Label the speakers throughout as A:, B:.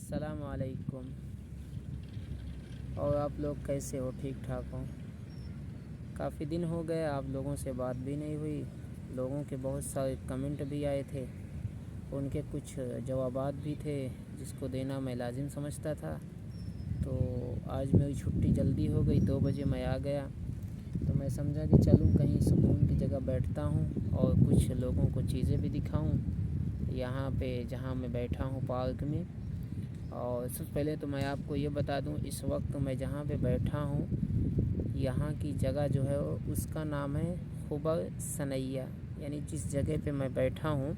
A: अस्सलाम वालेकुम। और आप लोग कैसे हो? ठीक ठाक हो? काफ़ी दिन हो गए, आप लोगों से बात भी नहीं हुई। लोगों के बहुत सारे कमेंट भी आए थे, उनके कुछ जवाबात भी थे जिसको देना मैं लाजिम समझता था। तो आज मेरी छुट्टी जल्दी हो गई, 2 बजे मैं आ गया। तो मैं समझा कि चलूँ कहीं सुकून की जगह बैठता हूँ और कुछ लोगों को चीज़ें भी दिखाऊँ यहाँ पे जहाँ मैं बैठा हूँ पार्क में। और सबसे पहले तो मैं आपको ये बता दूं, इस वक्त मैं जहाँ पे बैठा हूँ यहाँ की जगह जो है उसका नाम है खुबर सनैया। यानी जिस जगह पे मैं बैठा हूँ,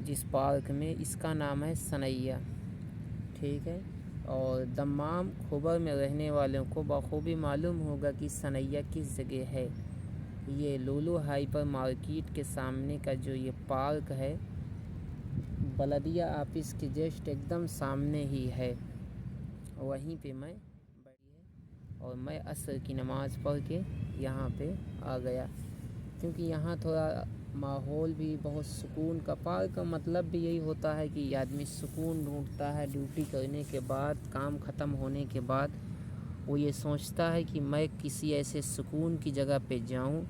A: जिस पार्क में, इसका नाम है सनैया। ठीक है। और दम्माम खुबर में रहने वालों को बखूबी मालूम होगा कि सनैया किस जगह है। ये लुलु हाइपर मार्केट के सामने का जो ये पार्क है, बलदिया ऑफिस के जस्ट एकदम सामने ही है। वहीं पे मैं बैठी है और मैं असर की नमाज़ पढ़ के यहाँ पे आ गया, क्योंकि यहाँ थोड़ा माहौल भी बहुत सुकून का। पार्क का मतलब भी यही होता है कि आदमी सुकून ढूंढता है। ड्यूटी करने के बाद, काम ख़त्म होने के बाद वो ये सोचता है कि मैं किसी ऐसे सुकून की जगह पे जाऊँ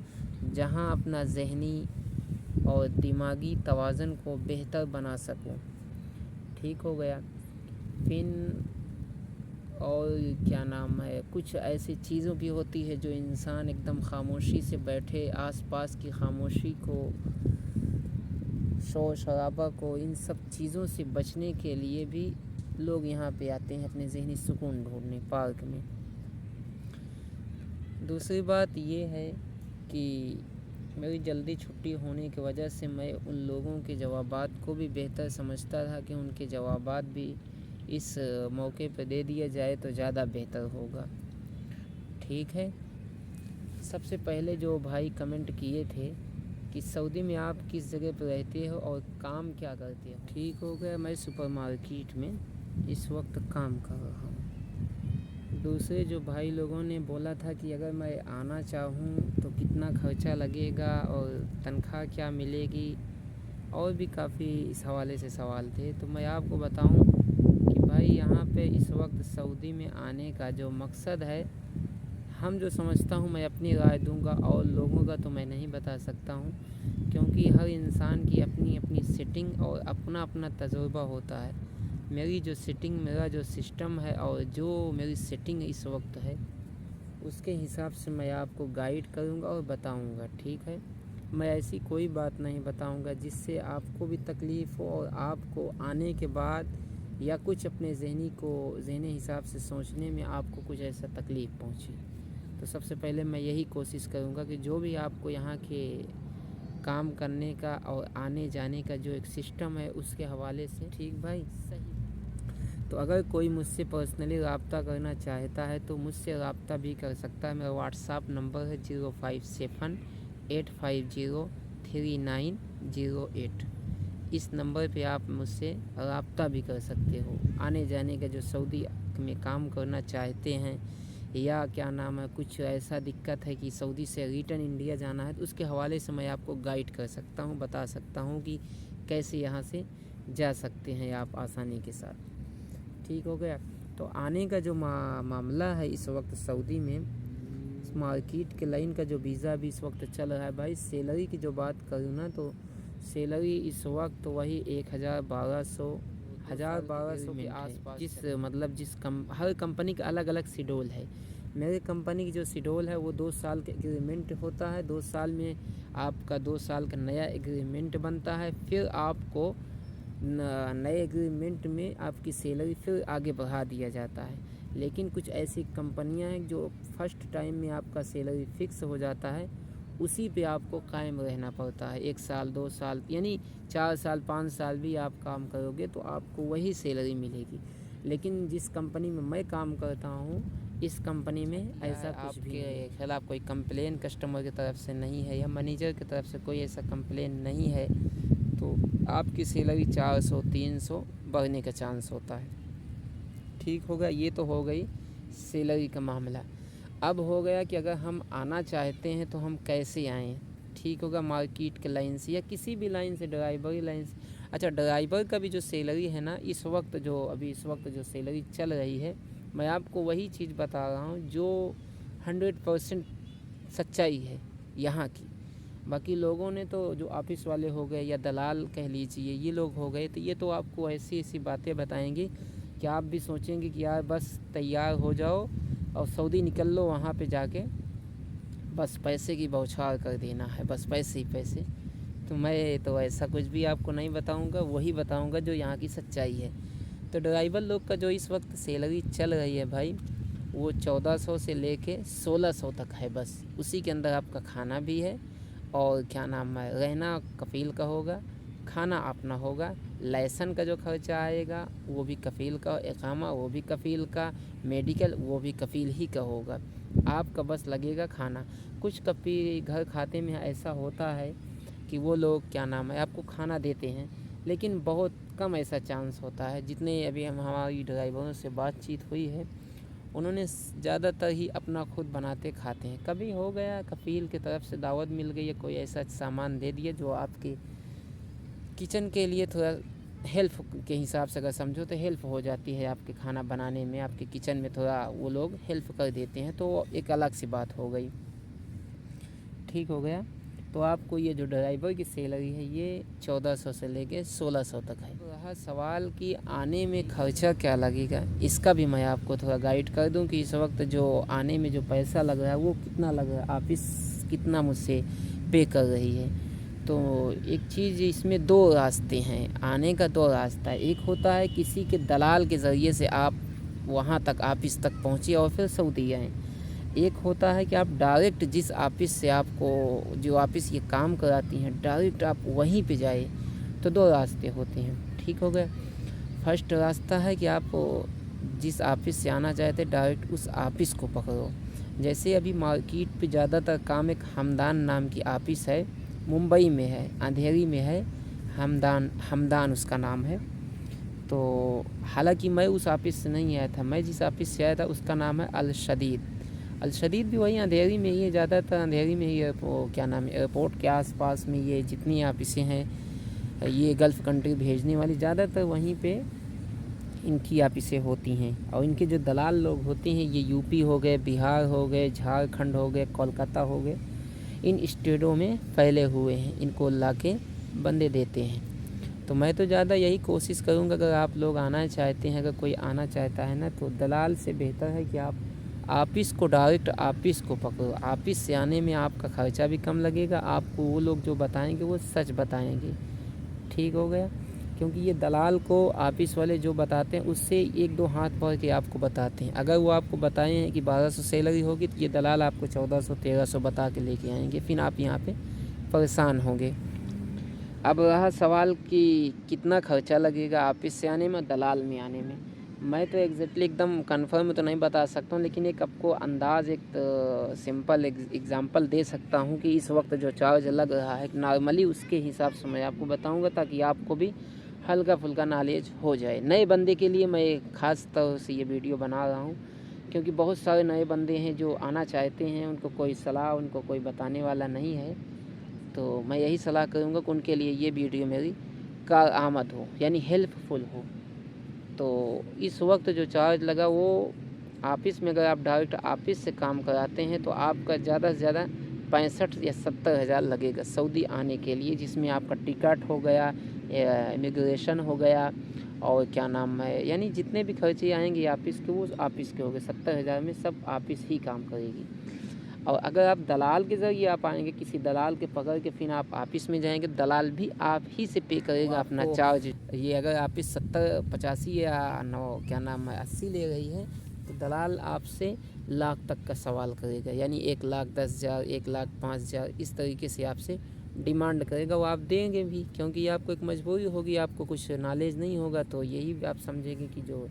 A: जहाँ अपना ज़हनी और दिमागी तवाज़न को बेहतर बना सकूं। ठीक हो गया। फिर और क्या नाम है, कुछ ऐसी चीज़ों भी होती है जो इंसान एकदम खामोशी से बैठे, आसपास की खामोशी को, शोर शराबा को, इन सब चीज़ों से बचने के लिए भी लोग यहाँ पे आते हैं अपने ज़हनी सुकून ढूंढने पार्क में। दूसरी बात ये है कि मेरी जल्दी छुट्टी होने की वजह से मैं उन लोगों के जवाबात को भी बेहतर समझता था कि उनके जवाबात भी इस मौके पर दे दिया जाए तो ज़्यादा बेहतर होगा। ठीक है। सबसे पहले जो भाई कमेंट किए थे कि सऊदी में आप किस जगह पर रहते हो और काम क्या करते हो। ठीक हो गया, मैं सुपर मार्केट में इस वक्त काम कर रहा हूँ। दूसरे जो भाई लोगों ने बोला था कि अगर मैं आना चाहूँ तो कितना खर्चा लगेगा और तनख्वाह क्या मिलेगी, और भी काफ़ी इस हवाले से सवाल थे। तो मैं आपको बताऊं कि भाई यहाँ पे इस वक्त सऊदी में आने का जो मकसद है, हम जो समझता हूँ, मैं अपनी राय दूंगा और लोगों का तो मैं नहीं बता सकता हूँ, क्योंकि हर इंसान की अपनी अपनी सेटिंग और अपना अपना तजुर्बा होता है। मेरी जो सेटिंग, मेरा जो सिस्टम है और जो मेरी सेटिंग इस वक्त है, उसके हिसाब से मैं आपको गाइड करूँगा और बताऊँगा। ठीक है। मैं ऐसी कोई बात नहीं बताऊँगा जिससे आपको भी तकलीफ़ हो और आपको आने के बाद या कुछ अपने ज़हनी हिसाब से सोचने में आपको कुछ ऐसा तकलीफ़ पहुँचे। तो सबसे पहले मैं यही कोशिश करूँगा कि जो भी आपको यहाँ के काम करने का और आने जाने का जो एक सिस्टम है उसके हवाले से। ठीक भाई, सही। तो अगर कोई मुझसे पर्सनली रब्ता करना चाहता है तो मुझसे रब्ता भी कर सकता है। मेरा व्हाट्सअप नंबर है 0578503908। इस नंबर पे आप मुझसे रब्ता भी कर सकते हो। आने जाने का जो सऊदी में काम करना चाहते हैं, या क्या नाम है, कुछ ऐसा दिक्कत है कि सऊदी से रिटर्न इंडिया जाना है, तो उसके हवाले से मैं आपको गाइड कर सकता हूँ, बता सकता हूँ कि कैसे यहाँ से जा सकते हैं आप आसानी के साथ। ठीक हो गया। तो आने का जो मामला है इस वक्त सऊदी में, इस मार्केट के लाइन का जो वीज़ा भी इस वक्त चल रहा है भाई। सैलरी की जो बात करूँ ना, तो सैलरी इस वक्त वही 1200 के आसपास, हर कंपनी का अलग अलग शेड्यूल है। मेरे कंपनी की जो शेड्यूल है वो 2 साल का एग्रीमेंट होता है। 2 साल में आपका 2 साल का नया एग्रीमेंट बनता है, फिर आपको नए एग्रीमेंट में आपकी सैलरी फिर आगे बढ़ा दिया जाता है। लेकिन कुछ ऐसी कंपनियां हैं जो फर्स्ट टाइम में आपका सैलरी फिक्स हो जाता है, उसी पे आपको कायम रहना पड़ता है। 1 साल 2 साल, यानी 4 साल 5 साल भी आप काम करोगे तो आपको वही सैलरी मिलेगी। लेकिन जिस कंपनी में मैं काम करता हूँ, इस कंपनी में ऐसा कुछ भी आपके खिलाफ कोई कंप्लेन कस्टमर की तरफ से नहीं है या मैनेजर की तरफ से कोई ऐसा कंप्लेन नहीं है, तो आपकी सैलरी 400 300 बढ़ने का चांस होता है। ठीक होगा। ये तो हो गई सैलरी का मामला। अब हो गया कि अगर हम आना चाहते हैं तो हम कैसे आएँ। ठीक होगा। मार्केट के लाइन से या किसी भी लाइन से, ड्राइवरी लाइन से। अच्छा, ड्राइवर का भी जो सैलरी है ना, इस वक्त जो सैलरी चल रही है, मैं आपको वही चीज़ बता रहा हूँ जो 100% सच्चाई है यहाँ की। बाकी लोगों ने तो, जो ऑफिस वाले हो गए या दलाल कह लीजिए, ये लोग हो गए, तो ये तो आपको ऐसी ऐसी बातें बताएंगे कि आप भी सोचेंगे कि यार बस तैयार हो जाओ और सऊदी निकल लो, वहाँ पे जाके बस पैसे की बौछार कर देना है, बस पैसे ही पैसे। तो मैं तो ऐसा कुछ भी आपको नहीं बताऊंगा, वही बताऊंगा जो यहाँ की सच्चाई है। तो ड्राइवर लोग का जो इस वक्त सैलरी चल रही है भाई, वो 1400 से लेके 1600 तक है बस। उसी के अंदर आपका खाना भी है और क्या नाम है, रहना कफ़ील का होगा, खाना अपना होगा, लाइसेंस का जो खर्चा आएगा वो भी कफ़ील का, इकामा वो भी कफ़ील का, मेडिकल वो भी कफ़ील ही का होगा। आपका बस लगेगा खाना। कुछ कभी घर खाते में ऐसा होता है कि वो लोग क्या नाम है आपको खाना देते हैं, लेकिन बहुत कम ऐसा चांस होता है। जितने अभी हमारी ड्राइवरों से बातचीत हुई है, उन्होंने ज़्यादातर ही अपना खुद बनाते खाते हैं। कभी हो गया कफ़ील की तरफ से दावत मिल गई है, कोई ऐसा सामान दे दिया जो आपके किचन के लिए थोड़ा हेल्प के हिसाब से अगर समझो तो हेल्प हो जाती है आपके खाना बनाने में, आपके किचन में थोड़ा वो लोग हेल्प कर देते हैं, तो एक अलग सी बात हो गई। ठीक हो गया। तो आपको ये जो ड्राइवर की सैलरी है ये 1400 से लेके 1600 तक है। तो रहा सवाल कि आने में खर्चा क्या लगेगा, इसका भी मैं आपको थोड़ा गाइड कर दूं कि इस वक्त जो आने में जो पैसा लग रहा है वो कितना लग रहा है, ऑफिस कितना मुझसे पे कर रही है। तो एक चीज़, इसमें दो रास्ते हैं, आने का दो रास्ता है। एक होता है किसी के दलाल के ज़रिए से आप वहाँ तक ऑफिस तक पहुँचे और फिर सऊदी आएँ। एक होता है कि आप डायरेक्ट जिस ऑफिस से आपको, जो ऑफिस ये काम कराती हैं, डायरेक्ट आप वहीं पे जाए। तो दो रास्ते होते हैं। ठीक हो गया। फर्स्ट रास्ता है कि आप जिस ऑफिस से आना चाहते हैं डायरेक्ट उस ऑफिस को पकड़ो। जैसे अभी मार्केट पे ज़्यादातर काम एक हमदान नाम की ऑफिस है, मुंबई में है, अंधेरी में है, हमदान उसका नाम है। तो हालांकि मैं उस ऑफिस से नहीं आया था, मैं जिस ऑफिस से आया था उसका नाम है अल-शदीद भी वही अंधेरी में ही है, ज़्यादातर अंधेरी में ही है। वो क्या नाम है, एयरपोर्ट के आसपास में ये जितनी ऑफिसें हैं ये गल्फ़ कंट्री भेजने वाली, ज़्यादातर वहीं पे इनकी ऑफिसें होती हैं। और इनके जो दलाल लोग होते हैं ये यूपी हो गए, बिहार हो गए, झारखंड हो गए, कोलकाता हो गए, इन स्टेटों में फैले हुए हैं, इनको ला के बंदे देते हैं। तो मैं तो ज़्यादा यही कोशिश करूँगा, अगर आप लोग आना चाहते हैं, अगर कोई आना चाहता है ना, तो दलाल से बेहतर है कि आप ऑफिस को, डायरेक्ट ऑफिस को पकड़ो। ऑफिस से आने में आपका खर्चा भी कम लगेगा, आपको वो लोग जो बताएंगे वो सच बताएंगे। ठीक हो गया। क्योंकि ये दलाल को ऑफिस वाले जो बताते हैं उससे एक दो हाथ भर के आपको बताते हैं। अगर वो आपको बताए हैं कि 1200 सैलरी होगी, तो ये दलाल आपको 1400 1300 बता के लेके आएंगे, फिर आप यहाँ पे परेशान होंगे। अब रहा सवाल कि कितना खर्चा लगेगा ऑफिस से आने में, दलाल में आने में। मैं तो एग्जैक्टली एकदम कंफर्म तो नहीं बता सकता हूँ, लेकिन एक आपको अंदाज़, एक सिंपल एग्जांपल दे सकता हूँ कि इस वक्त जो चार्ज लग रहा है नॉर्मली, उसके हिसाब से मैं आपको बताऊँगा, ताकि आपको भी हल्का फुल्का नॉलेज हो जाए। नए बंदे के लिए मैं ख़ास तौर से ये वीडियो बना रहा हूँ, क्योंकि बहुत सारे नए बंदे हैं जो आना चाहते हैं, उनको कोई सलाह, उनको कोई बताने वाला नहीं है। तो मैं यही सलाह करूँगा कि उनके लिए ये वीडियो मेरी कारआमद हो, यानी हेल्पफुल हो। तो इस वक्त जो चार्ज लगा वो ऑफिस में, अगर आप डायरेक्ट ऑफिस से काम कराते हैं तो आपका ज़्यादा से ज़्यादा 65 या 70 हज़ार लगेगा सऊदी आने के लिए, जिसमें आपका टिकट हो गया, इमिग्रेशन हो गया, और क्या नाम है, यानी जितने भी खर्चे आएंगे ऑफिस के, वो ऑफिस के हो गए। 70 हज़ार में सब ऑफिस ही काम करेगी। और अगर आप दलाल के ज़रिए आप आएंगे, किसी दलाल के पकड़ के फिर आप ऑफिस में जाएंगे, दलाल भी आप ही से पे करेगा अपना चार्ज। ये अगर ऑफिस 70 85 या 80 ले रही है, तो दलाल आपसे लाख तक का सवाल करेगा, यानी 1,10,000, 1,05,000, इस तरीके से आपसे डिमांड करेगा। वो आप देंगे भी, क्योंकि आपको एक मजबूरी होगी, आपको कुछ नॉलेज नहीं होगा, तो यही आप समझेंगे कि जो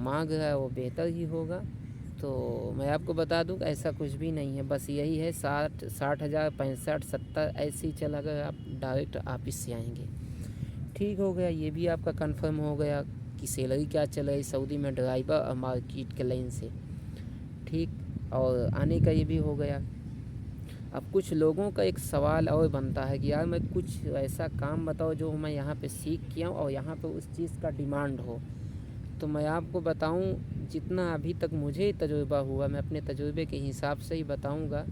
A: मांग है वो बेहतर ही होगा। तो मैं आपको बता दूं कि ऐसा कुछ भी नहीं है, बस यही है 60 हज़ार, 65 70 ऐसे ही चला, अगर आप डायरेक्ट ऑफिस से आएंगे। ठीक हो गया। ये भी आपका कंफर्म हो गया कि सैलरी क्या चल रही सऊदी में ड्राइवर और मार्केट के लाइन से। ठीक, और आने का ये भी हो गया। अब कुछ लोगों का एक सवाल और बनता है कि यार मैं कुछ ऐसा काम बताओ जो मैं यहाँ पे सीख के आऊँ और यहाँ पे उस चीज़ का डिमांड हो। तो मैं आपको बताऊँ, जितना अभी तक मुझे तजुर्बा हुआ मैं अपने तजुर्बे के हिसाब से ही बताऊँगा,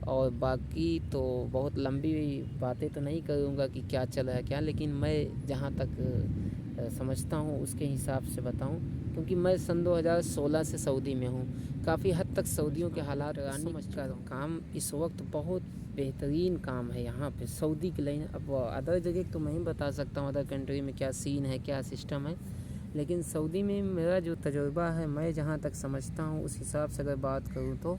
A: और बाकी तो बहुत लंबी बातें तो नहीं करूँगा कि क्या चल रहा है क्या, लेकिन मैं जहाँ तक समझता हूँ उसके हिसाब से बताऊँ। क्योंकि मैं सन 2016 से सऊदी में हूँ, काफ़ी हद तक सऊदियों के हालात समझ का काम इस वक्त बहुत बेहतरीन काम है यहाँ पे सऊदी की लाइन। अब अदर जगह तो मैं ही बता सकता हूँ अदर कंट्री में क्या सीन है क्या सिस्टम है, लेकिन सऊदी में मेरा जो तजुर्बा है मैं जहाँ तक समझता हूँ उस हिसाब से अगर बात करूँ तो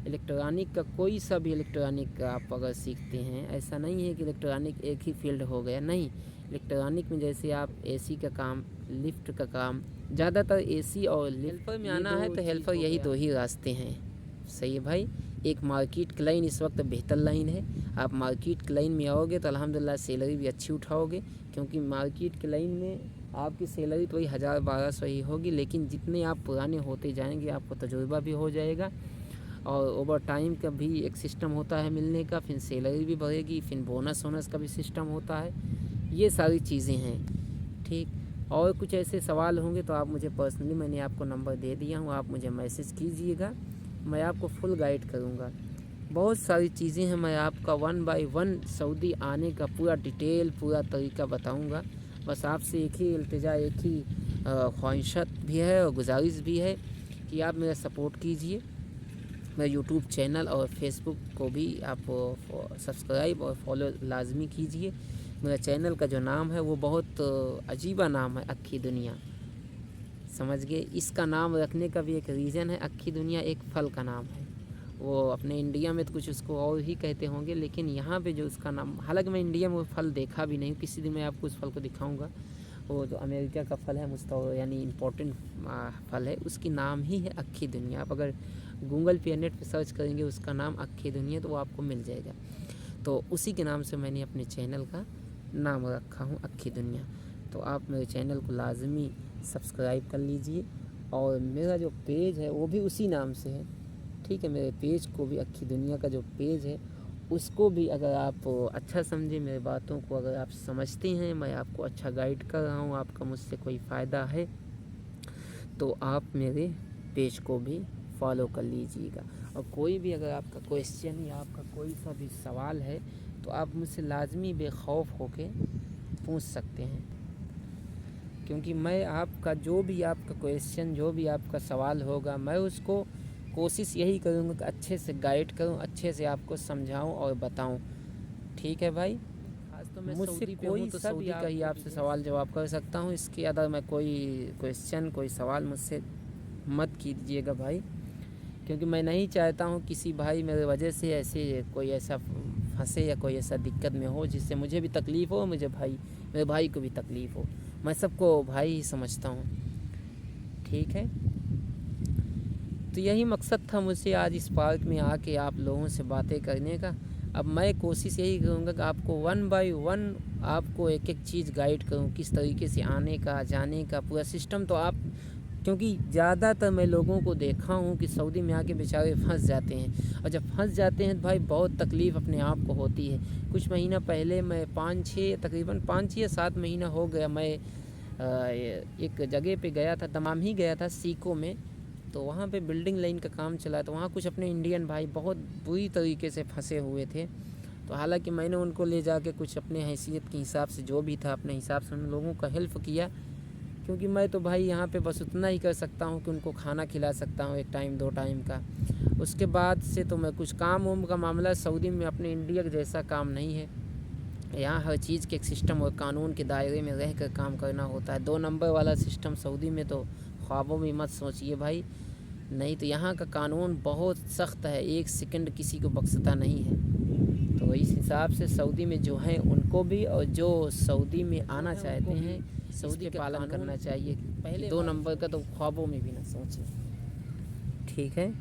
A: इलेक्ट्रॉनिक का कोई सा भी इलेक्ट्रॉनिक का आप अगर सीखते हैं, ऐसा नहीं है कि इलेक्ट्रॉनिक एक ही फील्ड हो गया, नहीं। इलेक्ट्रॉनिक में जैसे आप एसी का काम, लिफ्ट का काम, ज़्यादातर एसी और हेल्पर में आना है तो हेल्पर यही दो ही रास्ते हैं। सही है भाई। एक मार्केट की लाइन इस वक्त बेहतर लाइन है, आप मार्केट की लाइन में आओगे तो अल्हम्दुलिल्लाह सैलरी भी अच्छी उठाओगे, क्योंकि मार्केट की लाइन में आपकी सैलरी तो वही 1000-1200 ही होगी, लेकिन जितने आप पुराने होते जाएंगे आपको तजुर्बा भी हो जाएगा, और ओवर टाइम का भी एक सिस्टम होता है मिलने का, फिर सैलरी भी बढ़ेगी, फिर बोनस वोनस का भी सिस्टम होता है। ये सारी चीज़ें हैं, ठीक। और कुछ ऐसे सवाल होंगे तो आप मुझे पर्सनली, मैंने आपको नंबर दे दिया हूँ, आप मुझे मैसेज कीजिएगा, मैं आपको फुल गाइड करूँगा। बहुत सारी चीज़ें हैं, मैं आपका 1 बाय 1 सऊदी आने का पूरा डिटेल पूरा तरीका बताऊँगा। बस आपसे एक ही इल्तिजा, एक ही ख्वाहिशत भी है और गुजारिश भी है कि आप मेरा सपोर्ट कीजिए। मेरा यूट्यूब चैनल और फेसबुक को भी आप सब्सक्राइब और फॉलो लाजमी कीजिए। मेरा चैनल का जो नाम है वो बहुत अजीबा नाम है, अक्खी दुनिया, समझ गए। इसका नाम रखने का भी एक रीज़न है। अक्खी दुनिया एक फल का नाम है, वो अपने इंडिया में तो कुछ उसको और ही कहते होंगे, लेकिन यहाँ पे जो उसका नाम, हालांकि मैं इंडिया में वो फल देखा भी नहीं, किसी दिन मैं आपको उस फल को दिखाऊंगा। वो जो अमेरिका का फल है, यानी इम्पोर्टेंट फल है, उसकी नाम ही है अक्खी दुनिया। आप अगर गूगल पे या नेट पे सर्च करेंगे उसका नाम अक्खी दुनिया तो वो आपको मिल जाएगा। तो उसी के नाम से मैंने अपने चैनल का नाम रखा हूँ अक्खी दुनिया। तो आप मेरे चैनल को लाजमी सब्सक्राइब कर लीजिए, और मेरा जो पेज है वो भी उसी नाम से है, ठीक है। मेरे पेज को भी, अक्खी दुनिया का जो पेज है उसको भी अगर आप अच्छा समझे, मेरे बातों को अगर आप समझते हैं, मैं आपको अच्छा गाइड कर रहा हूँ, आपका मुझसे कोई फ़ायदा है तो आप मेरे पेज को भी फॉलो कर लीजिएगा। और कोई भी अगर आपका क्वेश्चन या आपका कोई सा भी सवाल है तो आप मुझसे लाजमी बेखौफ होके पूछ सकते हैं, क्योंकि मैं आपका जो भी आपका क्वेश्चन, जो भी आपका सवाल होगा, मैं उसको कोशिश यही करूँगा कि अच्छे से गाइड करूँ, अच्छे से आपको समझाऊँ और बताऊँ, ठीक है भाई। आज तो मैं मुझसे कोई तो सऊदी का ही आपसे सवाल जवाब कर सकता हूँ, इसके अदर मैं कोई क्वेश्चन, कोई सवाल मुझसे मत कीजिएगा भाई, क्योंकि मैं नहीं चाहता हूँ किसी भाई मेरे वजह से ऐसे कोई ऐसा फंसे या कोई ऐसा दिक्कत में हो जिससे मुझे भी तकलीफ़ हो, मेरे भाई को भी तकलीफ़ हो। मैं सबको भाई ही समझता हूँ, ठीक है। तो यही मकसद था मुझसे आज इस पार्क में आके आप लोगों से बातें करने का। अब मैं कोशिश यही करूँगा कि आपको 1 बाय 1 आपको एक एक चीज़ गाइड करूँ, किस तरीके से आने का, जाने का पूरा सिस्टम। तो आप, क्योंकि ज़्यादातर मैं लोगों को देखा हूँ कि सऊदी में आके बेचारे फंस जाते हैं, और जब फंस जाते हैं तो भाई बहुत तकलीफ़ अपने आप को होती है। कुछ महीना पहले मैं तकरीबन 5 या 7 महीना हो गया, मैं एक जगह पे गया था, दमाम ही गया था, सीको में। तो वहाँ पे बिल्डिंग लाइन का काम चला, तो वहाँ कुछ अपने इंडियन भाई बहुत बुरी तरीके से फंसे हुए थे। तो हालांकि मैंने उनको ले जाके कुछ अपने हैसियत के हिसाब से जो भी था अपने हिसाब से उन लोगों का हेल्प किया, क्योंकि मैं तो भाई यहाँ पे बस उतना ही कर सकता हूँ कि उनको खाना खिला सकता हूँ 1 टाइम 2 टाइम का। उसके बाद से तो मैं कुछ काम वाम का मामला, सऊदी में अपने इंडिया के जैसा काम नहीं है। यहाँ हर चीज़ के एक सिस्टम और कानून के दायरे में रह कर काम करना होता है। 2 नंबर वाला सिस्टम सऊदी में तो ख्वाबों में मत सोचिए भाई, नहीं तो यहाँ का कानून बहुत सख्त है, 1 सेकंड किसी को बख्शता नहीं है। तो इस हिसाब से सऊदी में जो हैं उनको भी, और जो सऊदी में आना चाहते हैं सऊदी के पालन करना चाहिए। पहले 2 नंबर का तो ख्वाबों में भी ना सोचें, ठीक है।